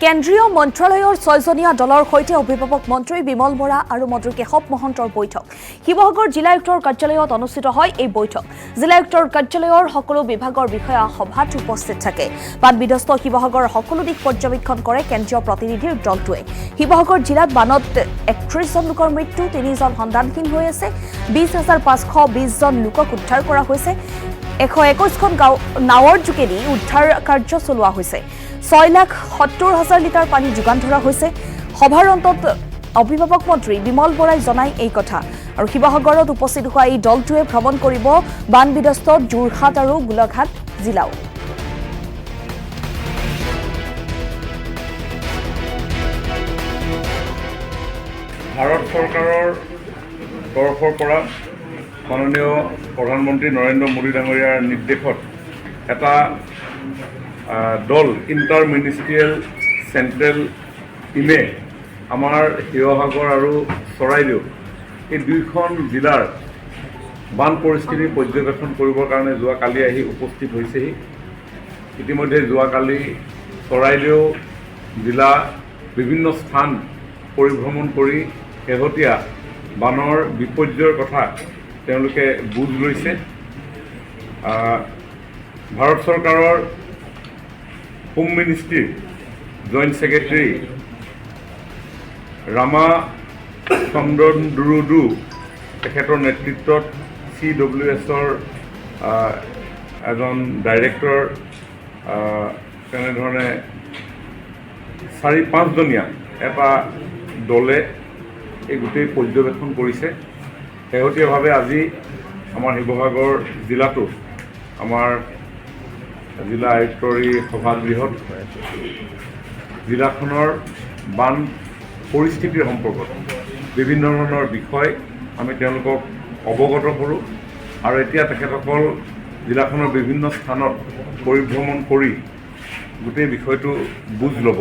কেন্দ্ৰীয় মন্ত্ৰালয়ৰ 6জনীয়া দলৰ সৈতে অভিভাৱক মন্ত্ৰী বিমল বৰা আৰু মন্ত্ৰী কেশৱ মহন্তৰ বৈঠক শিৱসাগৰ জিলা আয়ুক্তৰ কাৰ্যালয়ত অনুষ্ঠিত হয় এই বৈঠক জিলা আয়ুক্তৰ কাৰ্যালয়ৰ সকলো বিভাগৰ বিষয়া সভাত উপস্থিত থাকে বান বিধ্বস্ত শিৱসাগৰৰ সকলো দিশ পৰ্যবেক্ষণ কৰে কেন্দ্ৰীয় প্ৰতিনিধিৰ দলটোৱে শিৱসাগৰ জিলাত বানত 31 জন লোকৰ মৃত্যু 3 জন সন্ধানহীন হৈ আছে 20520 জন লোকক উদ্ধাৰ কৰা হৈছে 121খন নাৱৰ যোগেদি উদ্ধাৰ কাৰ্য চলোৱা হৈছে 6,70,000 লিটাৰ পানী যোগান ধৰা হৈছে সভাৰ অন্তত অভিভাৱক মন্ত্ৰী বিমল বৰাই জনাই এই কথা আৰু শিৱসাগৰত উপস্থিত হোৱা এই দলটোৱে ভ্ৰমণ কৰিব বান বিধ্বস্ত যোৰহাট আৰু গোলাঘাট জিলাও ভাৰত চৰকাৰৰ তৰফৰ পৰা মাননীয় প্ৰধানমন্ত্ৰী নৰেন্দ্ৰ মোদী ডাঙৰীয়াৰ নিৰ্দেশত এটা দল ইণ্টাৰ মিনিষ্ট্ৰিয়েল চেণ্ট্ৰেল টিমে আমাৰ শিৱসাগৰ আৰু চৰাইদেউ এই দুইখন জিলাৰ বান পৰিস্থিতি পৰ্যবেক্ষণ কৰিবৰ কাৰণে যোৱাকালি আহি উপস্থিত হৈছেহি ইতিমধ্যে যোৱাকালি চৰাইদেউ জিলা বিভিন্ন স্থান পৰিভ্ৰমণ কৰি শেহতীয়া বানৰ বিপৰ্যয়ৰ কথা তেওঁলোকে বুজ লৈছে ভাৰত চৰকাৰৰ হোম মিনিষ্ট্ৰীৰ জইণ্ট ছেক্ৰেটাৰী ৰামা চন্দ্ৰন তেখেতৰ নেতৃত্বত CWSৰ এজন ডাইৰেক্টৰ তেনেধৰণে 4-5 জনীয়া এটা দলে এই গোটেই পৰ্যবেক্ষণ কৰিছে শেহতীয়াভাৱে আজি আমাৰ শিৱসাগৰ জিলাটো আমাৰ জিলা আয়ুক্তৰ সভাগৃহত জিলাখনৰ বান পৰিস্থিতিৰ সম্পৰ্কত বিভিন্ন ধৰণৰ বিষয় আমি তেওঁলোকক অৱগত কৰোঁ আৰু এতিয়া তেখেতসকল জিলাখনৰ বিভিন্ন স্থানত পৰিভ্ৰমণ কৰি গোটেই বিষয়টো বুজ ল'ব।